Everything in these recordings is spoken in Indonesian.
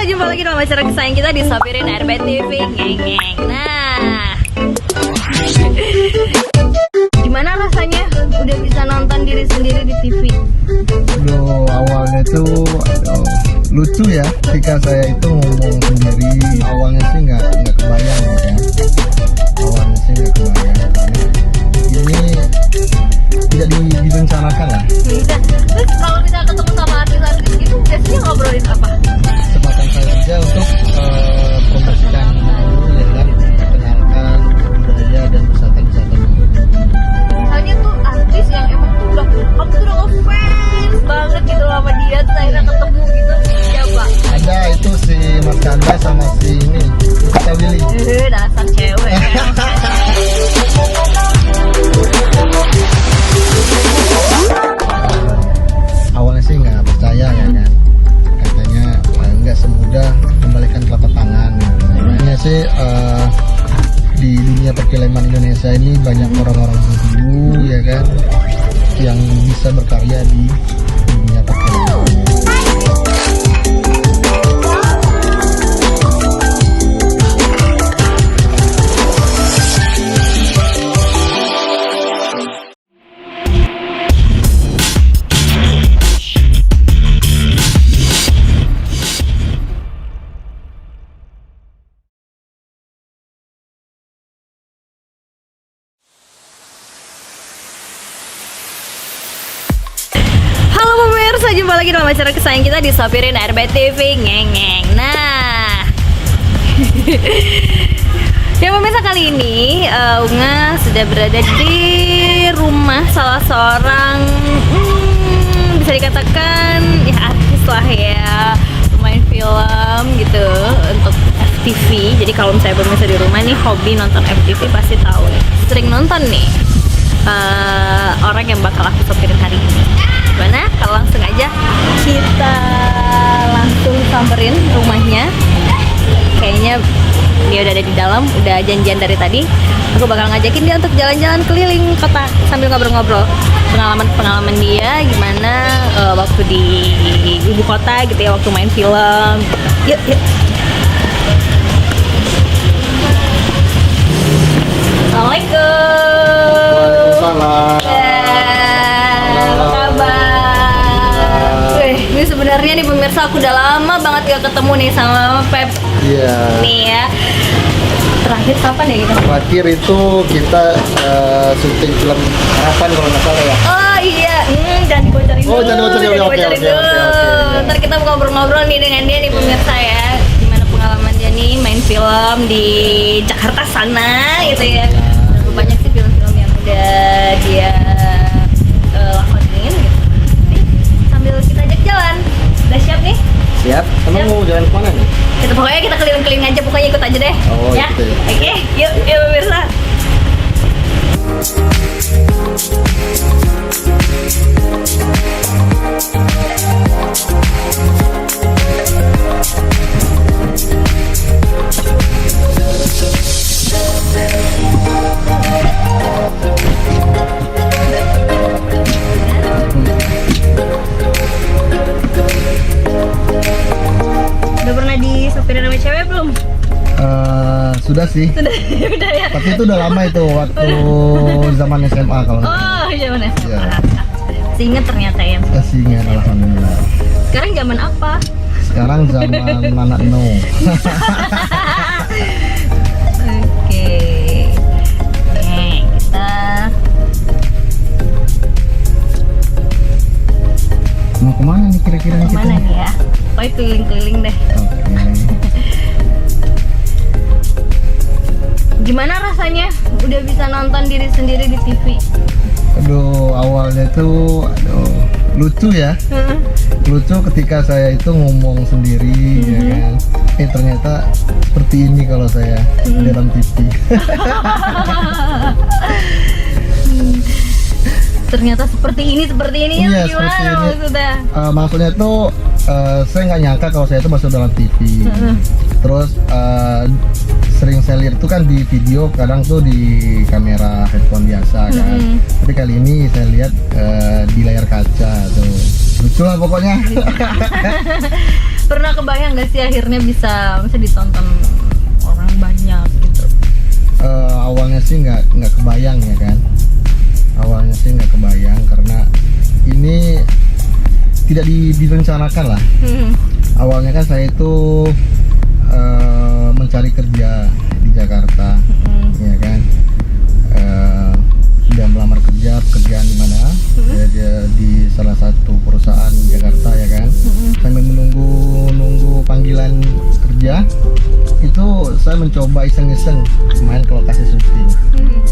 pemirsa, jumpa lagi dengan acara kesayangan kita di Sapirin RBTV. Ngeng. Nah, gimana rasanya udah bisa nonton diri sendiri di TV? Aduh, awalnya tuh lucu ya ketika saya itu ngomong sendiri. Awalnya sih nggak kebayang ya. Awalnya sih nggak kebayang. Ini tidak direncanakan lah. Terus kalau bisa ketemu sama artis-artis gitu, biasanya ngobrolin apa? Kesempatan saya aja untuk promosikan dulu ya kan, kenalkan budaya dan wisata-wisata dulu. Misalnya tuh artis yang emang tuh udah kamu tuh udah ngefans banget gitu sama dia, terus akhirnya ketemu gitu, siapa? Ada itu si Mas Kanda sama si ini Kak Willy. Dasar cewek. Awalnya sih nggak percaya ya kan, katanya nggak semudah kembalikan telapak tangan. Sebenarnya sih di dunia perfilman Indonesia ini banyak orang-orang dulu ya kan yang bisa berkarya di dunia perfilman. Jumpa lagi dengan acara kesayangan kita di Sapirin RBTV. Ngeng. Nah, ya pemirsa, kali ini Unga sudah berada di rumah salah seorang bisa dikatakan ya artis lah ya, pemain film gitu untuk FTV. Jadi kalau misalnya pemirsa di rumah nih hobi nonton FTV pasti tahu nih, sering nonton nih orang yang bakal aku sopirin hari ini. Gimana kalau langsung aja kita langsung samperin rumahnya? Kayaknya dia udah ada di dalam, udah janjian dari tadi. Aku bakal ngajakin dia untuk jalan-jalan keliling kota sambil ngobrol-ngobrol pengalaman dia gimana waktu di ibu kota gitu ya, waktu main film. Yuk. Assalamualaikum. Waalaikumsalam. Ini sebenarnya nih pemirsa, aku udah lama banget gak ketemu nih sama Pep. Iya. Nih ya. Terakhir kapan ya kita? Terakhir itu kita syuting film Harapan kalau nggak salah ya. Oh iya, jangan dibocorin dulu. Oh, jangan dibocorin. Oke. Ntar kita ngobrol-ngobrol nih dengan dia nih pemirsa ya. Gimana pengalaman dia nih main film di Jakarta sana gitu ya. Terlalu banyak sih film-film yang udah dia lakonin gitu. Sambil kita ajak jalan. Udah siap nih? Siap. Emang mau jalan kemana nih? Pokoknya kita keliling-keliling aja, pokoknya ikut aja deh. Oh, ya. gitu ya. Oke, yuk pemirsa. Udah pernah disopirin sama cewek belum? Sudah sih. Udah ya. Tapi itu udah lama itu, waktu zaman SMA kalau nggak salah. Oh, zaman SMA. Iya. Masih inget ternyata ya. Masih ingat, alhamdulillah. Sekarang zaman apa? Sekarang zaman anak no. Oke. Nih, kita Mau kemana nih kira-kira kita? kemana nih ya? Pokoknya keliling-keliling deh. Oke. Gimana rasanya udah bisa nonton diri sendiri di TV? Aduh, awalnya tuh lucu ya. Lucu ketika saya itu ngomong sendiri ya kan. Ternyata seperti ini kalau saya dalam TV. Ternyata seperti ini Iya, gimana seperti ini. maksudnya? Maksudnya tuh saya nggak nyangka kalau saya itu masuk dalam TV. Terus sering saya lihat itu kan di video, kadang tuh di kamera headphone biasa kan. Tapi kali ini saya lihat di layar kaca tuh. lucu lah pokoknya. Pernah kebayang gak sih akhirnya bisa ditonton orang banyak gitu? Awalnya sih nggak kebayang ya kan. Awalnya sih nggak kebayang karena ini tidak direncanakan lah. Awalnya kan saya itu mencari kerja di Jakarta, ya kan. Sudah melamar pekerjaan di mana? Ya, di salah satu perusahaan di Jakarta ya kan. Sambil menunggu panggilan kerja, itu saya mencoba iseng-iseng main ke lokasi syuting.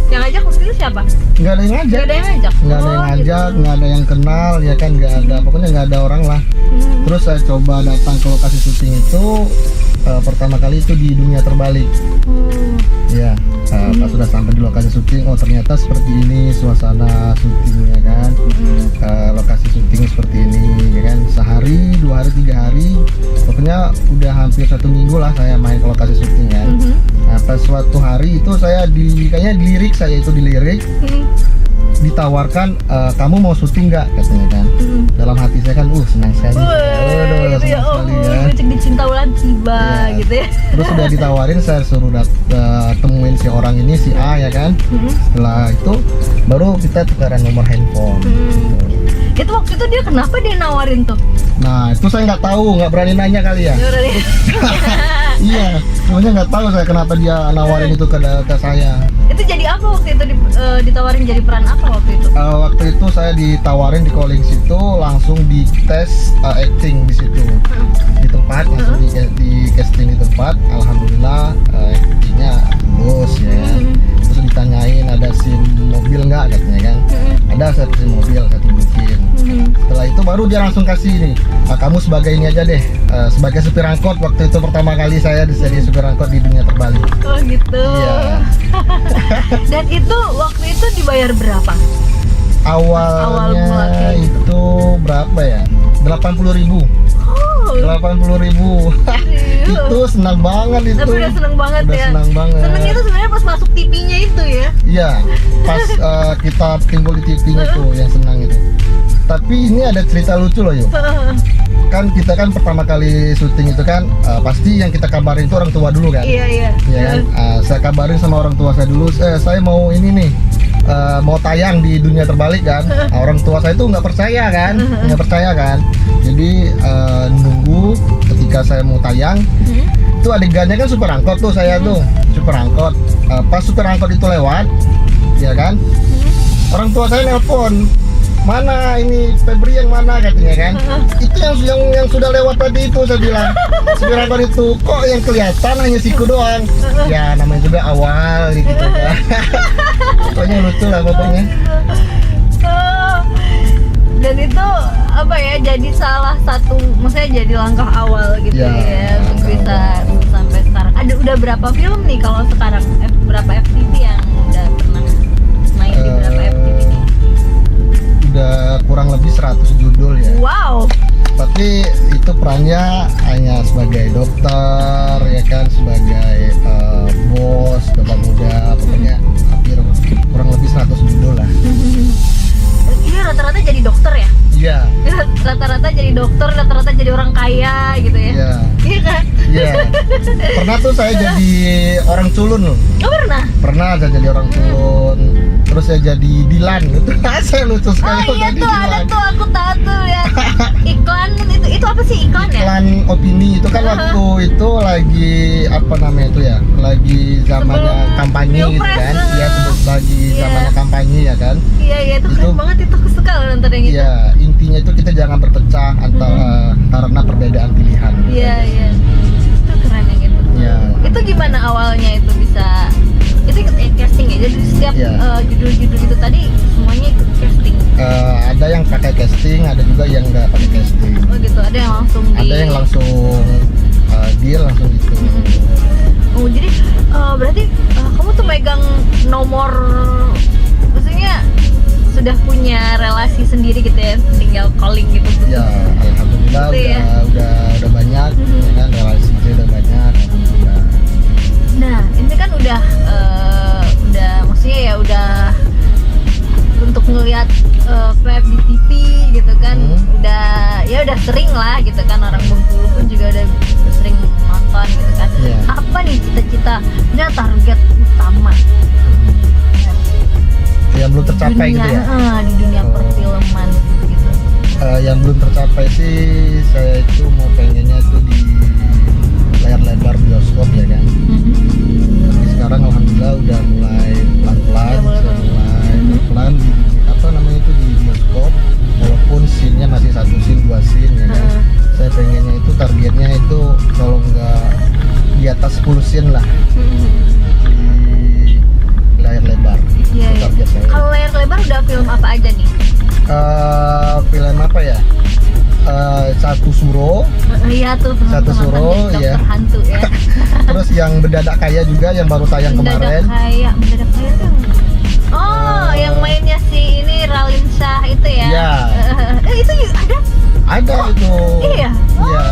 Yang ngajak waktu itu siapa? Nggak ada yang ngajak. Nggak ada yang ngajak? Nggak ada yang ngajak, nggak ada yang kenal ya kan, nggak ada, pokoknya nggak ada orang lah. Terus saya coba datang ke lokasi syuting itu pertama kali itu di Dunia Terbalik. Ya, pas sudah sampai di lokasi syuting, oh ternyata seperti ini suasana syutingnya kan. Lokasi syuting seperti ini ya kan, sehari, 2 hari, 3 hari, pokoknya udah hampir 1 minggu lah saya main ke lokasi syuting kan. Nah, pas suatu hari itu saya kayaknya dilirik, ditawarkan, kamu mau syuting nggak katanya kan. Dalam hati saya kan senang sekali. Gitu ya, cek dicinta ulang tiba Ya. gitu ya. Terus sudah ditawarin, saya suruh temuin si orang ini, si A ya kan. Setelah itu baru kita tukaran nomor handphone. Itu waktu itu dia kenapa dia nawarin tuh? Nah itu saya nggak tahu, nggak berani nanya kali ya. Ya udah deh. Iya, sebenarnya nggak tahu saya kenapa dia nawarin itu ke saya. Itu jadi apa waktu itu ditawarin jadi peran apa waktu itu? Waktu itu saya ditawarin di calling situ, langsung di tes acting di situ, di tempat, langsung di casting di tempat. Alhamdulillah actingnya lulus ya. Terus ditanyain ada SIM mobil nggak katanya kan. Ada, saya SIM mobil, saya tunjukin. Setelah itu baru dia langsung kasih ini, kamu sebagai ini aja deh, sebagai supir angkot. Waktu itu pertama kali saya jadi supir angkot di Dunia Terbalik. Oh gitu. Iya. Dan itu waktu itu dibayar berapa? Awalnya mulanya itu berapa ya? 80.000. Oh, 80.000. Itu senang banget itu. tapi udah seneng banget Udah ya. senang banget. Senengnya itu sebenarnya pas masuk TV-nya itu ya. Iya, pas kita timbul di TV-nya tuh yang senang itu. Tapi ini ada cerita lucu loh yuk. Kan kita kan pertama kali syuting itu kan pasti yang kita kabarin itu orang tua dulu kan. Iya. Ya kan. Saya kabarin sama orang tua saya dulu, saya mau ini nih, mau tayang di Dunia Terbalik kan. Orang tua saya itu nggak percaya kan. Jadi nunggu ketika saya mau tayang, itu adegannya kan supir angkot tuh, saya tuh supir angkot. Pas supir angkot itu lewat, ya kan, orang tua saya nelpon, mana ini Febri yang mana katanya kan. Itu yang sudah lewat tadi itu, saya bilang supir angkot itu kok yang kelihatan hanya siku doang. Ya namanya juga awal gitu kan. Pokoknya lucu lah pokoknya. Dan itu apa ya, jadi salah satu, maksudnya jadi langkah awal gitu ya untuk bisa sampai sekarang. Udah berapa film nih kalau sekarang? Berapa FTV yang udah pernah main di berapa FTV nih? Udah kurang lebih 100 judul ya. Wow. Tapi itu perannya hanya sebagai dokter ya kan, sebagai bos, bapak muda, pokoknya hampir kurang lebih 100 judul lah. Ini rata-rata jadi dokter ya? Iya. Rata-rata jadi dokter, rata-rata jadi orang kaya gitu ya? Iya. Iya kan? Iya. Pernah tuh saya jadi orang culun loh. Oh pernah? Pernah saya jadi orang culun. Terus saya jadi Dilan gitu. Saya lucu sekali. Oh iya jadi tuh, ada Dilan. tuh, aku tahu tuh ya. Iklan itu apa sih iklan ya? Iklan opini itu kan waktu itu lagi apa namanya itu ya, lagi zamannya Sebelum kampanye gitu Pilpres, kan. Iya, sebelum lagi Iya. zamannya kampanye ya kan. Iya itu keren banget, itu aku suka loh nonton yang gitu. Iya, intinya itu kita jangan berpecah karena perbedaan pilihan. Iya itu keren yang gitu. Iya. Itu gimana awalnya itu bisa, itu ikut casting ya, jadi setiap Iya. judul-judul itu tadi semuanya ikut casting. Ada yang pakai casting, ada juga yang nggak pakai casting. Oh gitu, ada yang langsung Ada yang langsung deal langsung gitu. Oh jadi berarti kamu tuh megang nomor, maksudnya sudah punya relasi sendiri gitu ya, tinggal calling gitu. Ya, alhamdulillah Gitu ya. udah banyak, ya kan, relasi saya udah banyak, alhamdulillah. Nah ini kan udah maksudnya ya udah untuk ngelihat Feb di TV gitu kan, udah sering lah gitu kan, orang Bengkulu pun juga udah sering nonton gitu kan. Apa nih cita-citanya, target utama yang belum tercapai gitu ya? Di dunia perfilman gitu. Yang belum tercapai sih, saya itu mau pengennya tuh di layar lebar bioskop ya kan. Tapi sekarang alhamdulillah udah mulai pelan-pelan, pelan di apa namanya itu di bioskop, walaupun scene-nya masih 1 scene 2 scene ya kan. Saya pengennya itu targetnya itu kalau nggak di atas 10 scene lah di layar lebar. Target saya. Kalau layar lebar udah film apa aja nih? Film apa ya? Satu Suro. Iya tuh. Satu Suro ya. Hantu ya. Terus yang Mendadak Kaya juga yang baru tayang kemarin. Mendadak Kaya tuh. Oh, yang mainnya si ini Raline Shah itu ya? Iya. Itu ada? Ada itu. Iya. Iya.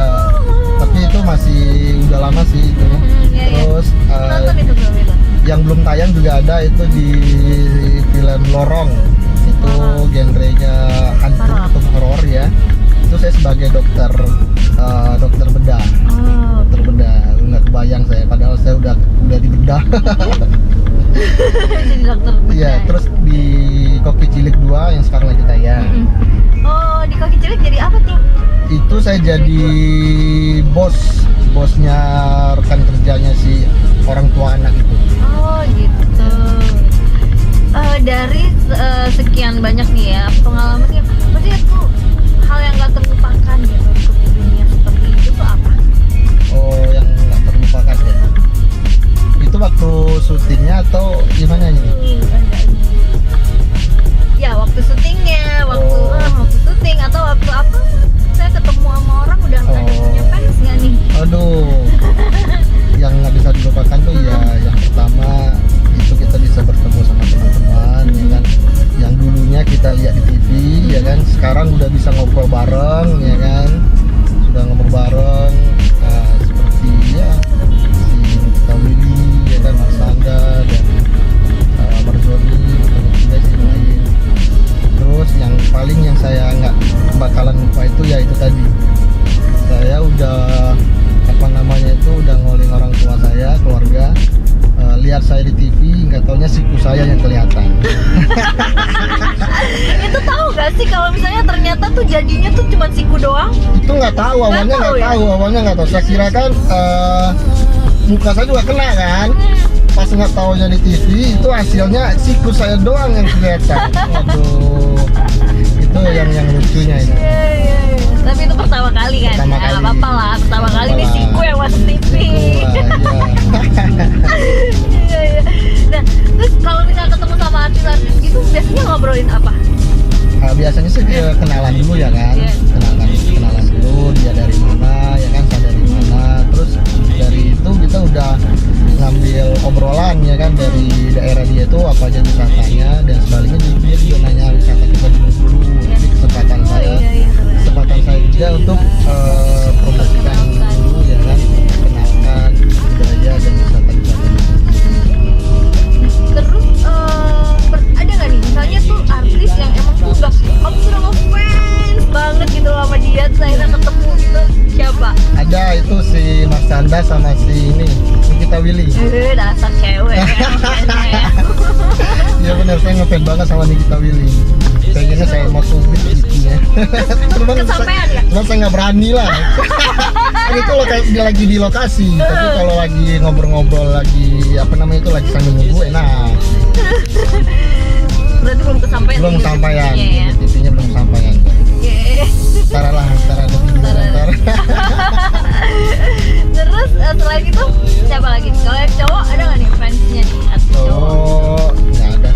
Tapi itu masih udah lama sih itu. Terus nonton itu film itu. Yang belum tayang juga ada itu di film Lorong. Itu genrenya hantu atau horor ya. Itu saya sebagai dokter bedah. Dokter bedah, nggak kebayang saya, padahal saya udah dibedah. Jadi dokter bedah. Iya, terus di Koki Cilik 2 yang sekarang lagi tayang. Oh, di Koki Cilik jadi apa tuh? Itu saya jadi bosnya rekan kerjanya si orang tua anak itu. Oh gitu. Dari sekian banyak nih ya pengalaman yang maksudnya tuh hal yang gak terlupakan gitu untuk dunia seperti itu tuh apa? Oh, yang nggak terlupakan ya? Itu waktu syutingnya atau gimana ini? Ya waktu syutingnya, waktu syuting atau waktu apa? Saya ketemu sama orang udah ada punya fans nggak nih? Aduh, yang nggak bisa dilupakan tuh ya yang pertama itu kita bisa bertemu sama teman-teman ya kan, yang dulunya kita lihat di TV ya kan, sekarang udah bisa ngobrol bareng ya kan, sudah ngobrol bareng seperti ya si Nikita Willy ya kan, Mas Anda dan Marzoni, banyak juga sih lain. Terus yang paling yang saya nggak bakalan lupa itu ya itu tadi, saya udah apa namanya itu udah ngoling orang tua saya, keluarga, lihat saya di TV, nggak taunya siku saya yang kelihatan. Itu tahu gak sih kalau misalnya ternyata tuh jadinya tuh cuma siku doang? Itu nggak tahu, awalnya nggak tahu. Saya kira kan muka saya juga kena kan. Pas nggak taunya di TV itu hasilnya siku saya doang yang kelihatan. Waduh, itu yang lucunya itu. Iya. Tapi itu pertama kali kan? Pertama kali. Nggak apa-apa lah, pertama kali nih siku yang masuk TV. Iya. Nah, terus kalau misalnya ketemu sama artis-artis gitu, biasanya ngobrolin apa? Biasanya sih kenalan dulu ya kan, kenalan dulu, dia dari mana ya kan, saya dari mana. Terus dari itu kita udah ngambil obrolan ya kan, dari daerah dia itu apa aja wisatanya, dan sebaliknya dia juga nanya wisata kita dulu. Jadi kesempatan saya juga untuk promosikan dulu ya kan, kenalkan budaya dan wisata. Terus ada nggak nih misalnya tuh artis yang emang tuh kamu sudah ngefans banget gitu sama dia, terus akhirnya ketemu gitu, siapa? Ada itu si Mas Chandra sama si ini Nikita Willy. Dasar cewek. Iya benar, saya ngefans banget sama Nikita Willy. Pengennya saya mau submit giginya. Kesampean ya? Cuman saya nggak berani lah. Kan itu dia lagi di lokasi. Tapi kalau lagi ngobrol-ngobrol lagi apa namanya itu lagi sambil nunggu enak. Berarti belum kesampaian. Belum kesampaian. Ya? Intinya belum kesampaian. Ntar ada video ntar. Terus selain itu siapa lagi? Kalau yang cowok ada nggak nih fansnya nih? Oh, nggak ada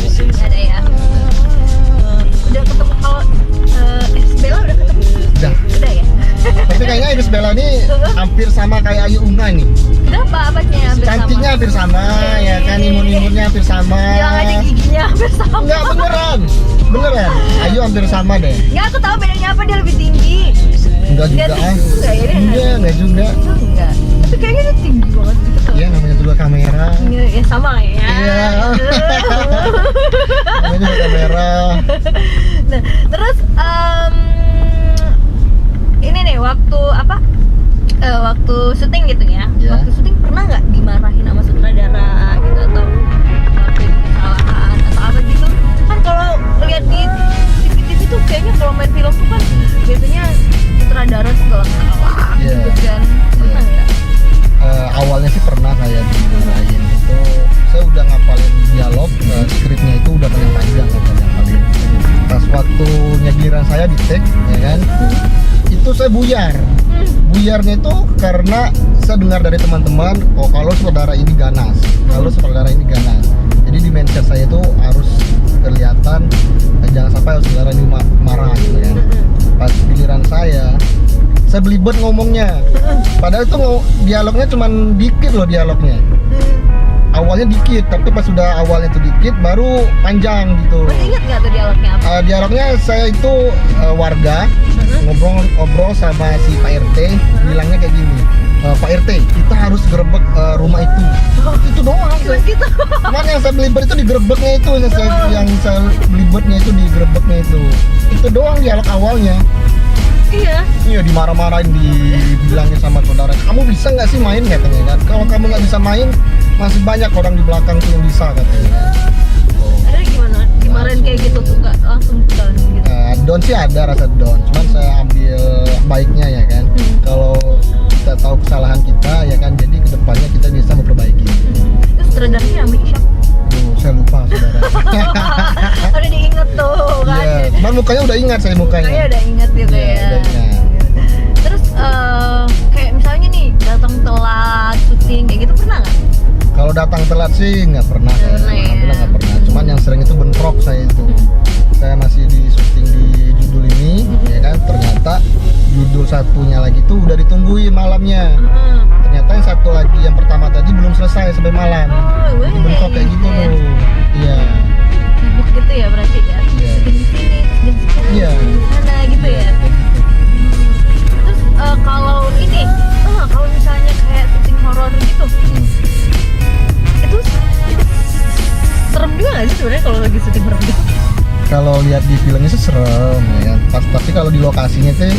sih. Nggak ada ya. Udah ketemu kalau Iris Bella udah ketemu? Udah ya. Tapi kayaknya Iris Bella ini hampir sama kayak Ayu Unga nih. Kenapa apanya hampir sama? Cantiknya hampir sama ya kan, imun-imunnya hampir sama. Bilang aja giginya hampir sama. Enggak, beneran. Ayu hampir sama deh. Nggak, aku tahu bedanya apa, dia lebih tinggi. Enggak Dia juga ah. tinggi nggak ya? Dia Enggak juga. enggak. Tapi kayaknya dia tinggi banget gitu. Iya namanya juga kamera. Ya sama lah ya. Iya. Namanya juga kamera. Nah, terus ini nih waktu apa? Waktu syuting gitu ya. Ya. Waktu syuting pernah nggak dimarahin sama sutradara gitu atau ngelakuin kesalahan atau apa gitu? Kan kalau lihat di TV-TV tuh kayaknya kalau main film tuh kan biasanya sutradara tuh galak Iya. gitu kan. Pernah nggak? Awalnya sih pernah saya dimarahin itu. Saya udah ngapalin dialog, skripnya itu udah paling panjang kan saya ngapalin. Pas waktunya giliran saya di take, ya kan? Itu saya buyar. Buyarnya itu karena saya dengar dari teman-teman, oh kalau saudara ini ganas, kalau saudara ini ganas. Jadi di mindset saya itu harus kelihatan, jangan sampai saudara ini marah gitu kan. Pas giliran saya belibet ngomongnya. Padahal itu dialognya cuman dikit loh dialognya. Awalnya dikit, tapi pas sudah awalnya itu dikit, baru panjang gitu. Masih ingat nggak tuh dialognya apa? Dialognya saya itu warga ngobrol sama si Pak RT, bilangnya kayak gini, Pak RT kita harus gerebek rumah itu. Itu doang. Cuma gitu. Cuman yang saya belibet itu digerebeknya itu, yang saya belibetnya itu digerebeknya itu. Itu doang dialog awalnya. Iya. Iya dimarahin, dibilangnya sama saudara, kamu bisa nggak sih main katanya kan? Kalau kamu nggak bisa main, masih banyak orang di belakang tuh yang bisa katanya. Ada gimana? Dimarahin kayak gitu tuh nggak langsung down gitu. Down sih ada rasa down, cuman saya ambil baiknya ya kan. Kalau kita tahu kesalahan kita ya kan, jadi kedepannya kita bisa memperbaiki. Terus sutradaranya namanya siapa? Saya lupa saudara. Udah diinget tuh kan? Iya, cuman mukanya udah ingat saya mukanya. Kayaknya udah inget gitu Iya, ya. udah ingat. Terus kayak misalnya nih datang telat syuting kayak gitu pernah nggak? Kalau datang telat sih nggak pernah. Nggak pernah ya. Alhamdulillah nggak pernah. Cuman yang sering itu bentrok saya itu. Saya masih di syuting di judul ini, ya kan. Ternyata judul satunya lagi tuh udah ditungguin malamnya. Ternyata yang satu lagi yang pertama tadi belum selesai sampai malam. Oh, Jadi bentrok kayak gitu ya. tuh. Iya. Sibuk gitu ya berarti ya? Iya. Syuting di sini, jam sekian, Iya. di sana gitu Iya, ya? kayak gitu. Terus kalau ini, kalau misalnya kayak syuting horor gitu, itu serem juga nggak sih sebenarnya kalau lagi syuting horor gitu? Kalau lihat di filmnya sih serem ya kan. Tapi kalau di lokasinya tuh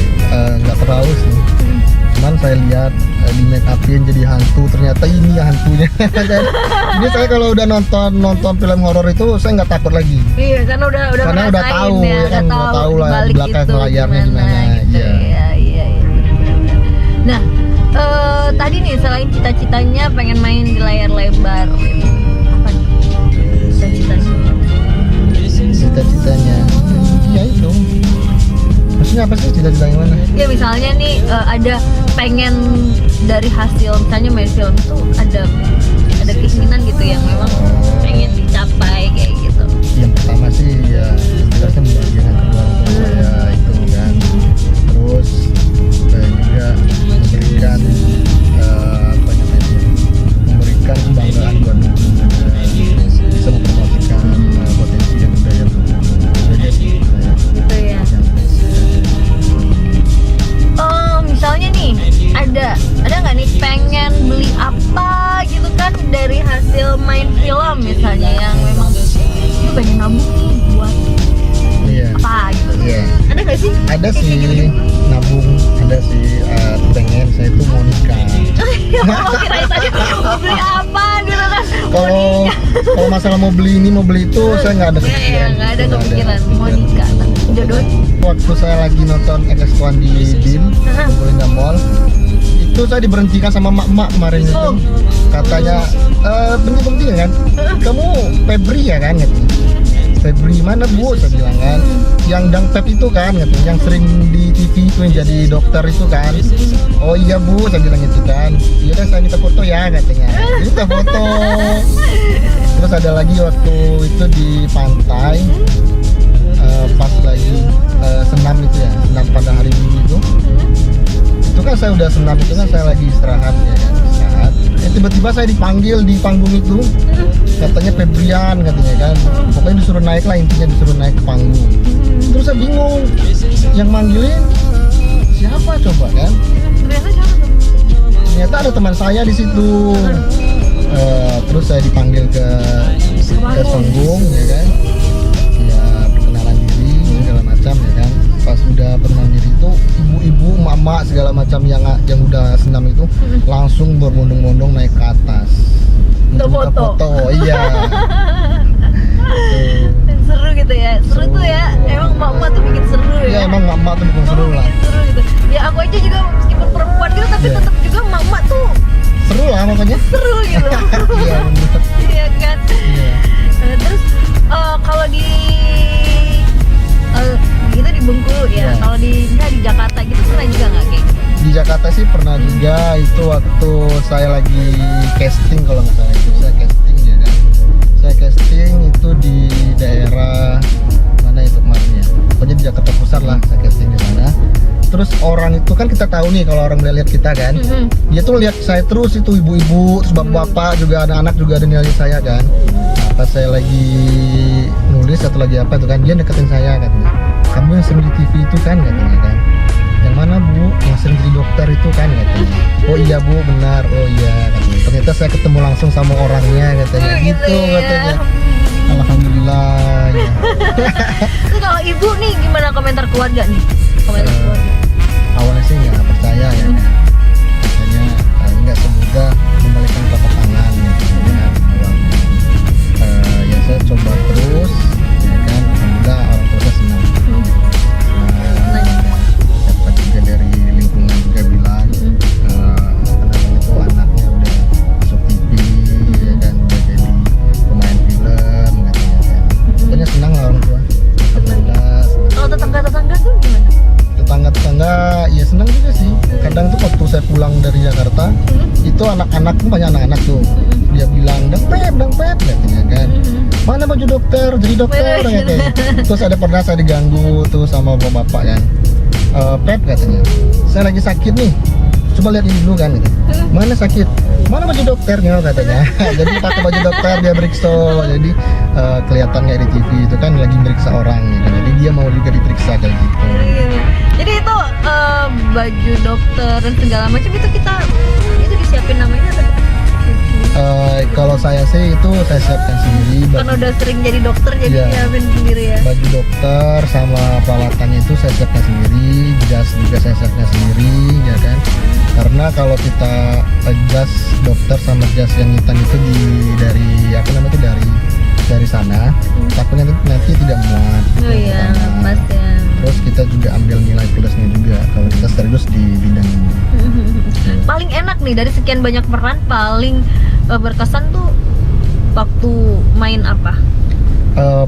nggak terlalu sih. Cuman saya lihat di make upin jadi hantu, ternyata ini ya hantunya. Jadi saya kalau udah nonton film horor itu saya nggak takut lagi. Iya, karena udah Karena udah ngerasain tahu ya kan, udah tahu lah di balik belakang itu layarnya gimana. gitu. Iya. Iya, benar-benar. Nah, tadi nih selain cita-citanya pengen main di layar lebar, gitu. Apa nih cita-citanya? Cita-citanya ya itu. Maksudnya apa sih cita-citanya mana? Ya misalnya nih ada pengen dari hasil misalnya main film itu ada keinginan gitu yang memang pengen dicapai kayak gitu. Yang pertama sih ya jelasnya membahagiakan kedua orang tua saya itu kan. Terus saya juga memberikan apa namanya, memberikan kebanggaan buat bisa mempromosikan potensi dan budaya budaya sih saya. Gitu ya. Misalnya nih ada nggak nih pengen beli apa gitu kan dari hasil main film misalnya yang memang lu pengen nabung nih buat Iya. apa gitu? Iya. Ada nggak sih? Ada Kayak sih gitu-gitu? nabung, ada sih pengen saya tuh mau nikah. Oh, kirain tadi mau beli apa gitu kan? Kalau masalah mau beli ini mau beli itu saya nggak ada Iya, kepikiran. nggak ada Nggak kepikiran mau nikah. Jodoh. Waktu saya lagi nonton X1 di BIM, Probolinggo Mall, itu saya diberhentikan sama mak-mak kemarin itu. Oh. Katanya, penting kan, kamu Febri ya kan? Gitu. Febri mana bu? Saya bilang kan, yang dangpep itu kan, gitu. Yang sering di TV itu yang jadi dokter itu kan. Oh iya bu, saya bilang gitu kan. Iya kan saya minta foto ya katanya. Minta foto. Terus ada lagi waktu itu di pantai, pas lagi senam itu ya, senam pada hari Minggu itu kan saya udah senam itu kan saya lagi istirahat ya kan, istirahat. Tiba-tiba saya dipanggil di panggung itu, katanya Febrian katanya kan, pokoknya disuruh naik lah, intinya disuruh naik ke panggung. Terus saya saya bingung, yang manggilin siapa coba kan? Ternyata siapa tuh? Ternyata ada teman saya di situ. Terus saya dipanggil ke panggung ya kan, ya perkenalan diri segala macam ya kan. Pas udah perkenalan diri itu ibu-ibu, emak-emak segala macam yang udah senam itu langsung berbondong-bondong naik ke atas Untuk minta foto. Iya. Seru gitu ya, seru tuh ya. Emang emak-emak tuh bikin seru ya. Iya emang emak tuh bikin seru lah. Bikin seru gitu. Ya aku aja juga meskipun perempuan gitu, tapi Iya. tetap juga emak-emak tuh Seru lah makanya. seru gitu. Iya bener. Iya kan. Iya. Terus kalau di gitu di Bengkulu ya, Iya. kalau di Jakarta gitu pernah juga nggak kayak gitu? Di Jakarta sih pernah juga, itu waktu saya lagi casting kalau nggak salah itu saya casting ya kan. Saya casting itu di daerah mana itu kemarin ya. Pokoknya di Jakarta Pusat lah saya casting di sana. Terus orang itu kan kita tahu nih kalau orang udah lihat kita kan, dia tuh lihat saya terus itu ibu-ibu, terus bapak-bapak juga anak-anak juga ada nilai saya kan. Nah, pas saya lagi nulis atau lagi apa itu kan dia deketin saya katanya. Kamu yang sering di TV itu kan katanya kan. Yang mana bu? Yang sering jadi dokter itu kan katanya. Oh iya bu benar. Oh iya katanya. Ternyata saya ketemu langsung sama orangnya katanya. Gitu ya. katanya. Alhamdulillah ya. Terus kalau ibu nih gimana komentar keluarga nih? Komentar keluarga. Awalnya sih nggak percaya ya kan. Katanya nggak semudah membalikan telapak tangan gitu kan awalnya. Ya saya coba terus ya kan. Alhamdulillah orang tua saya senang. Senang juga. Dapat juga dari lingkungan juga bilang kenapa itu anaknya udah masuk TV ya kan udah jadi pemain film katanya kan. Pokoknya senang lah orang tua. Alhamdulillah. Kalau tetangga-tetangga tuh gimana? Tetangga-tetangga ya senang juga sih. Kadang tuh waktu saya pulang dari Jakarta itu anak-anak tuh banyak anak-anak tuh dia bilang dang pep katanya kan. Mana baju dokter jadi dokter katanya. Terus ada pernah saya diganggu tuh sama bapak kan. Pep katanya saya lagi sakit nih, coba lihat ini dulu kan gitu. Mana sakit, mana baju dokternya katanya. Jadi pakai baju dokter dia periksa, jadi kelihatannya di TV itu kan lagi meriksa orang gitu. Jadi dia mau juga diperiksa kayak gitu. Iya. Jadi itu baju dokter dan segala macam itu disiapin namanya atau? Kalau saya sih itu saya siapkan sendiri Karena udah sering jadi dokter jadi Iya. siapin sendiri ya. baju dokter sama peralatannya itu saya siapkan sendiri, jas juga saya siapkan sendiri ya kan. Karena kalau kita jas dokter sama jas yang hitam itu dari apa namanya itu dari sana, takutnya nanti tidak muat. Oh yang iya, pertama. pas ya. Terus kita juga ambil nilai plusnya juga kalau kita serius di bidang ini. Paling enak nih dari sekian banyak peran, paling berkesan tuh waktu main apa?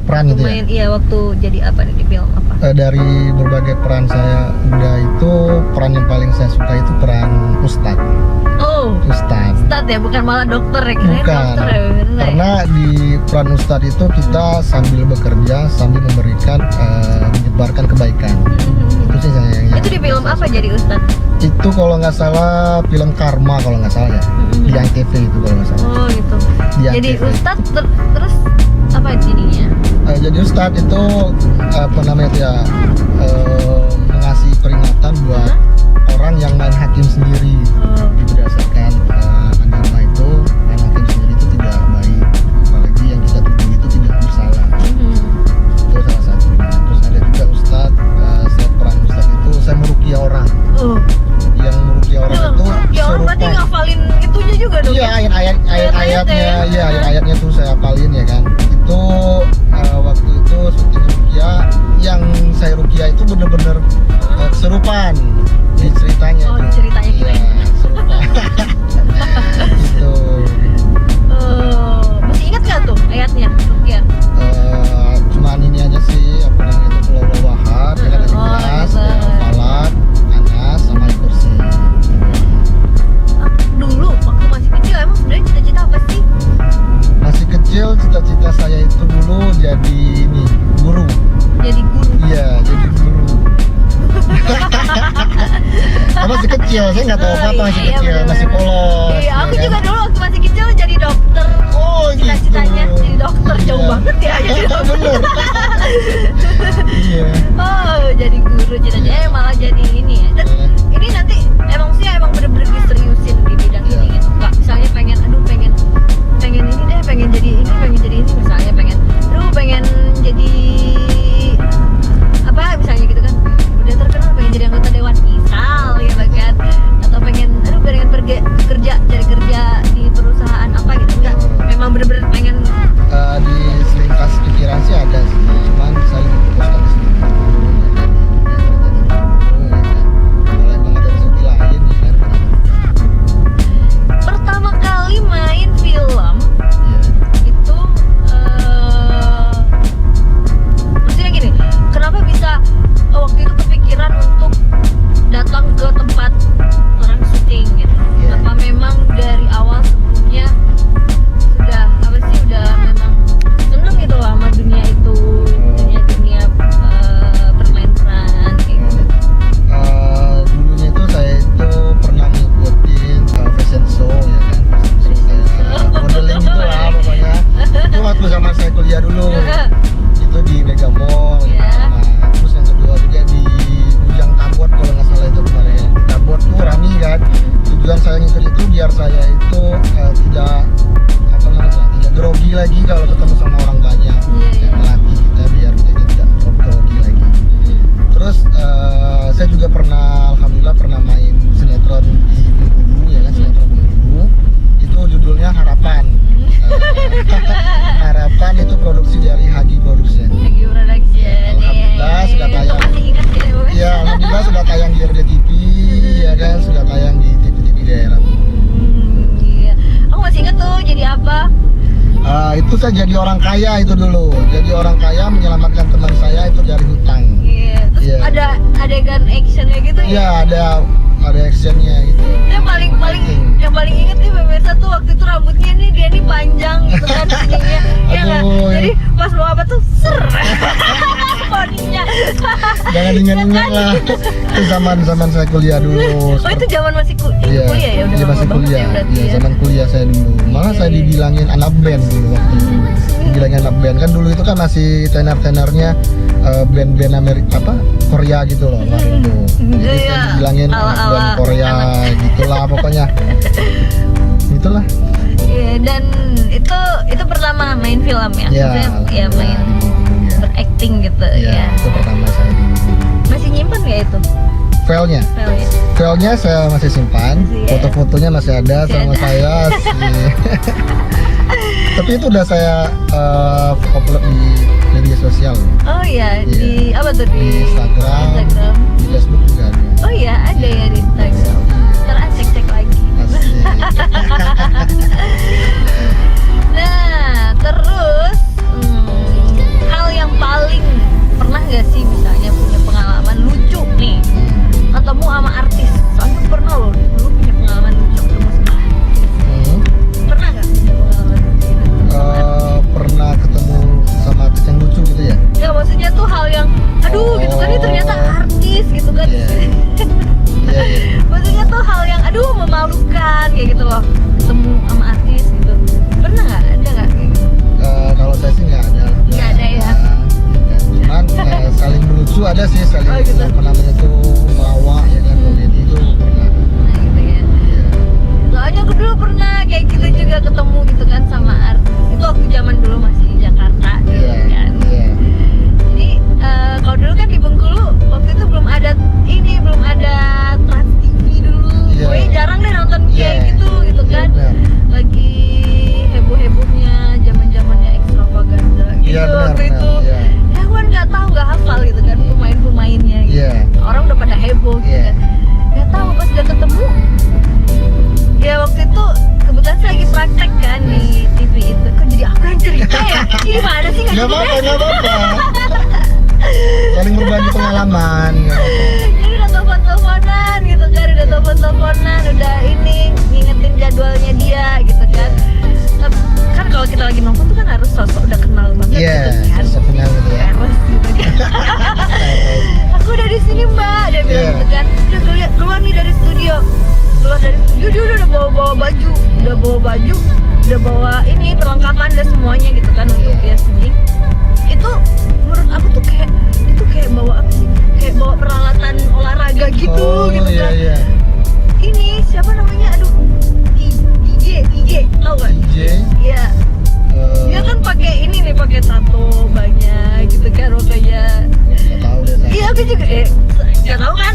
Peran itu ya. Main iya waktu jadi apa nih di film apa? Dari berbagai peran saya udah itu peran yang paling saya suka itu peran Ustadz. Oh, Ustadz. Ustadz ya, bukan malah dokter ya, kirain Bukan, dokter ya. bener ya? karena di peran Ustadz itu kita sambil bekerja sambil memberikan menyebarkan kebaikan. Itu sih saya yang Itu di film apa jadi Ustadz? itu kalau nggak salah film Karma kalau nggak salah ya, di Antv itu kalau nggak salah. Oh gitu. Di Jadi Antv. Ustadz terus apa jadinya? Jadi Ustadz itu apa namanya itu ya, mengasih peringatan buat orang yang main hakim sendiri. Oh. Berdasarkan agama itu main hakim sendiri itu tidak baik, apalagi yang kita tuduh itu tidak bersalah. Itu salah satunya. Terus ada juga Ustadz, saya peran Ustadz itu saya meruqyah orang. Oh. Yang meruqyah orang itu Ya orang berarti kesurupan. ngafalin itunya juga dong. Iya, ya? ayat-ayatnya, ya? iya ayat-ayatnya tuh saya hafalin ya kan. Itu waktu itu syuting ruqyah, yang saya ruqyah itu bener-bener kesurupan di ceritanya. Oh, itu. di ceritanya Iya, kirain. kesurupan. Itu Masih ingat gak tuh ayatnya? Ya. cuman ini aja sih apa namanya itu Pulau Wahab ya kan ada Oh, jelas, gitu. ya, Falak, Anas sama Kursi. Dulu waktu masih kecil emang sebenarnya cita-cita apa sih? Masih kecil cita-cita saya itu dulu jadi ini guru. Jadi guru. Iya, jadi guru. Masih kecil, saya nggak tahu apa-apa masih Iya, kecil, bener-bener. masih polos. Iya, aku ya juga kan? dulu waktu masih kecil jadi dokter. Oh, Cita-citanya gitu. jadi dokter, Iya. jauh banget ya jadi dokter. Bener. Iya. Oh, jadi guru cita-citanya malah jadi ini ya. Dan ini nanti emang bener-bener diseriusin di bidang ini gitu. Nggak misalnya pengen ini deh, pengen jadi ini misalnya pengen jadi apa misalnya gitu kan. Udah terkenal pengen jadi anggota dewan misal gitu kan. Atau pengen cari kerja di perusahaan apa gitu. Enggak. Memang bener-bener pengen Di selintas pikiran sih ada sih, cuman saya fokuskan di sini dulu, ya kan. Kalau emang ada rezeki lain ya kan. pertama kali main film Iya. itu maksudnya gini, kenapa bisa waktu itu kepikiran untuk datang ke tempat orang syuting gitu? Iya. Apa memang dari awal sebelumnya udah memang seneng gitu loh sama dunia itu, dunia permainan kayak gitu? Dulunya itu saya itu pernah ngikutin fashion show ya kan, kayak modeling gitu lah pokoknya. Itu waktu zaman saya kuliah dulu, itu di Mega Mall. Iya. Nah, terus yang kedua juga di Bujang Tambot kalau nggak salah itu kemarin. Tambot tuh rame kan. Tujuan saya ngikut itu biar saya itu tidak grogi lagi kalau ketemu sama orang banyak. Iya. Melatih kita biar kita tidak grogi lagi. Terus saya juga alhamdulillah pernah main sinetron di Bengkulu ya kan, sinetron Bengkulu. Itu judulnya Harapan. Harapan itu produksi dari Hagi Production. Lagi production. Alhamdulillah sudah Itu tayang. masih ingat ya Bu? Iya, alhamdulillah sudah tayang di RCTV ya kan, sudah tayang di TV-TV daerah. Iya. Aku masih ingat tuh jadi apa? Itu saya jadi orang kaya itu dulu. Jadi orang kaya menyelamatkan teman saya itu dari hutang. Iya. Terus Iya. ada adegan actionnya gitu ya? Iya, ada actionnya gitu. Yang paling inget nih pemirsa tuh waktu itu rambutnya dia panjang gitu kan sininya. Iya nggak? Aduh, Jadi pas mau apa tuh ser poninya. Jangan ingat-ingat lah. Itu zaman saya kuliah dulu. Oh itu zaman masih Iya, kuliah ya? Udah iya, lama masih banget kuliah. ya berarti Iya, ya? zaman kuliah saya dulu. Malah Iya, saya iya. dibilangin anak band dulu waktu itu. Dibilangin anak band kan dulu itu kan masih tenar-tenarnya band-band Amerika Korea gitu loh kemarin tuh. Jadi Iya, saya dibilangin anak ala-ala band Korea gitulah pokoknya. Itulah. Iya, dan itu pertama main film ya? Iya. Maksudnya, ya main Iya. berakting gitu Iya, ya. itu pertama saya dulu. Masih nyimpen nggak itu Filenya. filmnya? Filenya saya masih simpan, Masih ya? foto-fotonya masih ada Masih sama ada. saya sih. Tapi itu udah saya upload di media sosial, Oh iya, Iya. di apa tuh di Instagram, di Facebook juga ada. Oh iya, ada ya di Instagram. Ntar cek lagi. Asik. Nah, terus hal yang paling pernah nggak sih misalnya punya pengalaman lucu nih ketemu sama artis? Soalnya pernah loh, dulu punya pengalaman lucu ketemu sama artis. Hmm. Pernah nggak punya pengalaman lucu gitu? Pernah ketemu sama artis yang lucu gitu ya? Ya maksudnya tuh hal yang aduh gitu kan, ini ternyata artis gitu kan. Iya. Iya, iya. Maksudnya tuh hal yang aduh memalukan kayak gitu loh, ketemu sama artis gitu. Pernah nggak? Ada nggak kayak gitu? Kalau saya sih nggak ada. Nggak ada ya? Cuman saling melucu ada sih, saling Oh, gitu. apa namanya tuh melawak ya kan, komedi itu pernah. Nah gitu ya. Iya. Soalnya aku dulu pernah kayak gitu juga ketemu gitu kan sama artis. Itu waktu zaman dulu masih di Jakarta gitu Iya. kan. Iya. Jadi kalau dulu kan di Bengkulu waktu itu belum ada Trans TV dulu. Iya. Gue jarang deh nonton kayak Iya. gitu Iya, kan. benar. Lagi heboh-hebohnya zaman-zamannya ekstravaganza gitu Iya, benar, waktu benar. itu. Iya. Ya gue nggak tahu, nggak hafal gitu kan pemain-pemainnya gitu. Iya. Orang udah pada heboh gitu Iya. kan. Nggak tahu pas udah ketemu. Ya waktu itu kebetulan saya lagi praktek kan di TV itu. Kok jadi aku yang cerita ya? Gimana sih Nggak apa-apa, nggak apa-apa. Saling berbagi pengalaman. Nggak apa-apa. Jadi udah telepon-teleponan gitu kan, udah ini ngingetin jadwalnya dia gitu kan. Tapi kan kalau kita lagi nongkrong tuh kan harus sosok udah kenal banget Iya, gitu kan. sosok kenal gitu ya. Harus gitu kan. Aku udah di sini Mbak, dia bilang Iya. gitu kan. Udah keluar nih dari studio. Dia udah bawa baju, udah bawa ini perlengkapan dan semuanya gitu kan untuk Iya. dia syuting. Itu menurut aku tuh kayak Oh, gitu iya, kan. iya. Ini siapa namanya? Aduh, DJ, tau gak? DJ. Iya. Dia kan pakai ini nih, pakai tato banyak gitu kan makanya. Nggak tahu deh saya. Iya aku juga nggak tahu kan.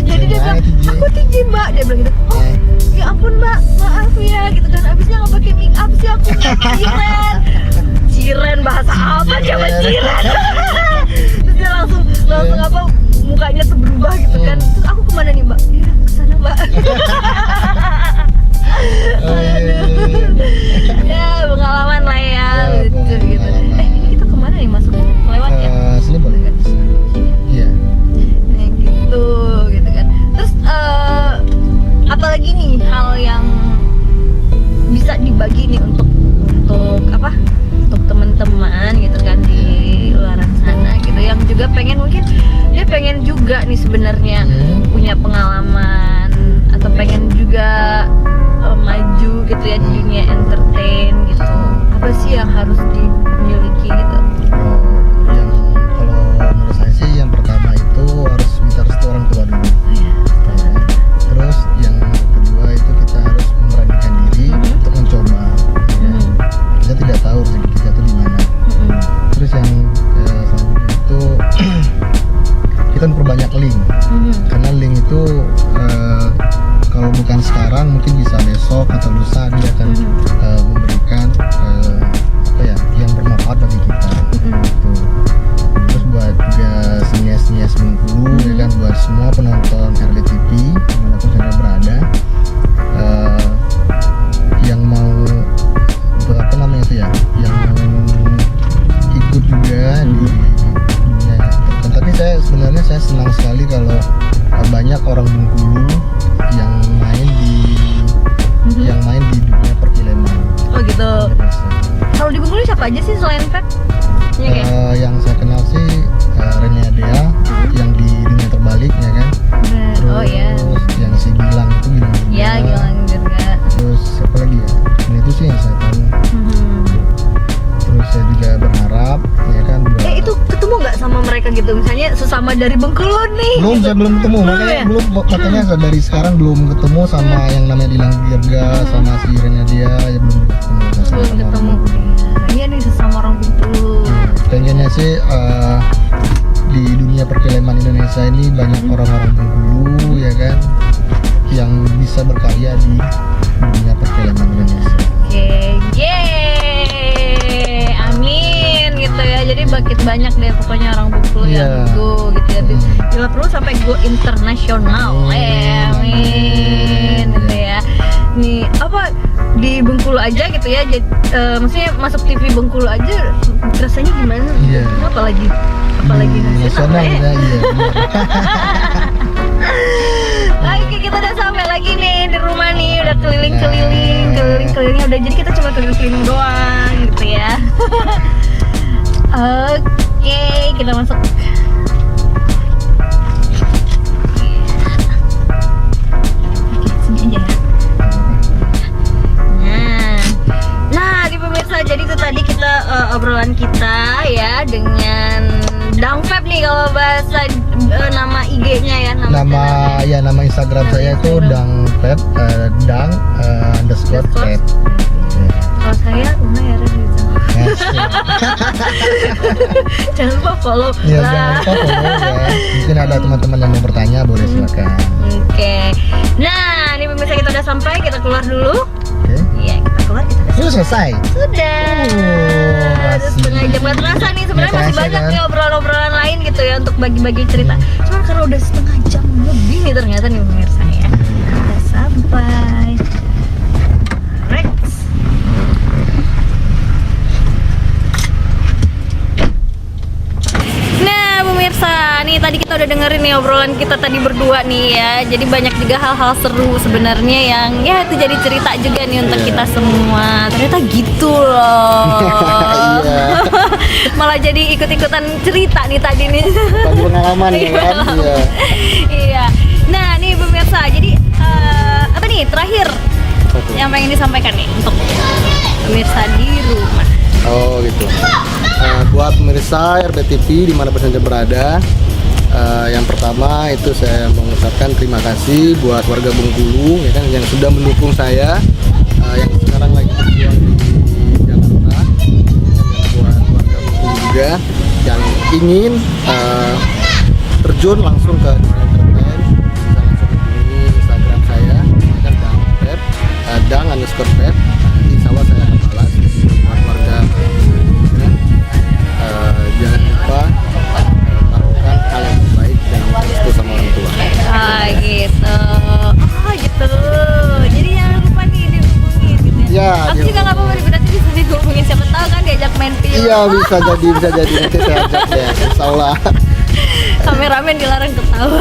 Jadi dia bilang aku tinggi mbak, dia bilang gitu. Oh ya ampun mbak, maaf ya gitu kan. Abisnya nggak pakai make up sih aku nggak ciren bahasa apa coba ciren. Terus dia langsung apa mukanya tuh berubah gitu kan. Terus aku kemana nih mbak? Iya kesana mbak. Ya pengalaman lah ya, lucu gitu. Ini kita kemana nih masuk lewat ya? Sini boleh nggak? Iya. Nah gitu kan. Terus apalagi nih hal yang bisa dibagi nih untuk apa? Untuk teman-teman gitu kan di luar sana gitu yang juga pengen mungkin dia pengen juga nih sebenarnya punya pengalaman atau pengen juga maju gitu ya di dunia entertain gitu. Apa sih yang harus dimiliki gitu? Yang kalau menurut saya sih yang pertama itu harus minta restu orang tua dulu. Terus yang kedua itu kita harus memberanikan diri untuk mencoba. Kita tidak tahu rezeki kita itu di mana. Terus yang selanjutnya itu kita memperbanyak link. Karena link itu kalau bukan sekarang mungkin bisa besok atau lusa dia akan memberikan apa ya yang bermanfaat bagi kita. Gitu. Terus buat juga senias-senias Bengkulu ya kan, buat semua penonton RDTV dimanapun Anda berada, yang mau apa namanya itu ya, yang mau ikut juga di dunia. Tapi sebenarnya saya senang sekali kalau banyak orang Bengkulu yang main di dunia perfilman. Oh gitu. Kalau di Bengkulu siapa aja sih selain Feb? Yang saya kenal sih Rene Adea yang di dunia terbalik ya kan. Terus oh ya. yang si Gilang itu Gilang juga. Ya Gilang juga. Terus siapa lagi ya? Dan itu sih yang saya tahu. Terus saya juga berharap ya kan buat itu ketemu nggak sama mereka gitu misalnya sesama dari Bengkulu nih? Saya belum ketemu makanya dari sekarang belum ketemu sama yang namanya Dilang Dirga sama si Rene Adea ya belum ketemu. Iya nih sesama orang Bengkulu. Pengennya sih di dunia perfilman Indonesia ini banyak orang-orang Bengkulu ya kan yang bisa berkarya di dunia perfilman Indonesia. Amin gitu ya. Jadi banyak deh pokoknya orang Bengkulu yang go gitu ya. Bila perlu sampai go internasional. Amin gitu ya. Nih apa di Bengkulu aja gitu ya. Jadi maksudnya masuk TV Bengkulu aja rasanya gimana? Iya. Apalagi nasional ya. Iya. Oke, kita udah sampai lagi nih di rumah nih, udah keliling-kelilingnya udah, jadi kita cuma keliling-keliling doang gitu ya. Oke, kita masuk. Oke, sini aja ya. Nah, di pemirsa, jadi itu tadi kita obrolan kita ya dengan Dang Feb nih kalau bahasa nama IG-nya ya, nama Instagram saya itu Dang Feb, _Feb. Kalau saya Una ya gitu. Jangan lupa follow. Ya, jangan lupa follow ya. Mungkin ada teman-teman yang mau bertanya, boleh silakan. Oke. Nah, ini pemirsa kita udah sampai, kita keluar dulu. Oke. Iya, kita keluar, kita udah Sudah selesai. Sudah. Setengah jam nggak terasa nih. Sebenarnya masih banyak nih obrolan-obrolan lain gitu ya untuk bagi-bagi cerita. Cuman karena udah setengah jam lebih nih ternyata nih pemirsa ya. Udah sampai. Rex. Nah pemirsa, nih tadi kita udah dengerin nih obrolan kita tadi berdua nih ya. Jadi banyak juga hal-hal seru sebenarnya yang ya itu jadi cerita juga nih untuk kita semua. Ternyata gitu loh. Malah jadi ikut-ikutan cerita nih tadi nih. Bagi pengalaman ya kan. Iya. Nah nih pemirsa, jadi apa nih terakhir yang pengen disampaikan nih untuk pemirsa di rumah? Oh gitu. Buat pemirsa RDTV dimanapun saja berada, Yang pertama itu saya mengucapkan terima kasih buat warga Bengkulu ya kan, yang sudah mendukung saya, yang sekarang lagi berjuang di Jakarta, dan buat warga Bengkulu juga yang ingin terjun langsung ke dunia entertain, bisa langsung hubungi Instagram saya ya kan, dang_pep, insya Allah saya akan balas. Buat warga ya, jangan lupa lakukan hal yang terbaik dan restu sama orang tua. Gitu. Oh gitu. Jadi jangan lupa nih dihubungin gitu ya. Ya, Aku juga nggak apa-apa, berarti bisa dihubungin, siapa tahu kan diajak main film. iya bisa jadi nanti saya ajak deh, insya Allah. Kameramen dilarang ketawa.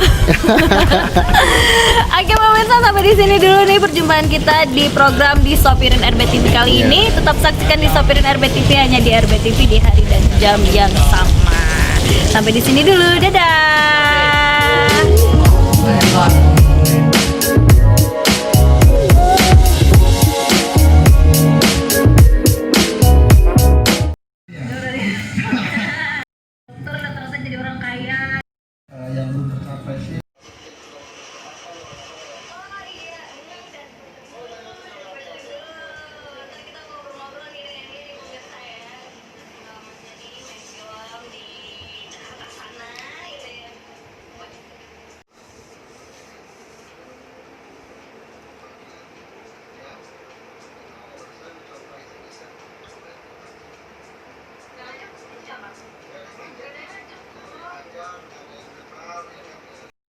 Oke pemirsa, sampai di sini dulu nih perjumpaan kita di program di Sopirin RBTV kali ini. Tetap saksikan di Sopirin RBTV hanya di RBTV di hari dan jam yang sama. Sampai di sini dulu, dadah. Yang belum tercapai sih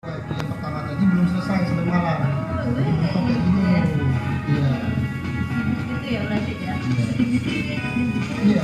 yang pertama tadi belum selesai sampai malam. Kayak gini. Iya. Itu ya berarti ya. Iya.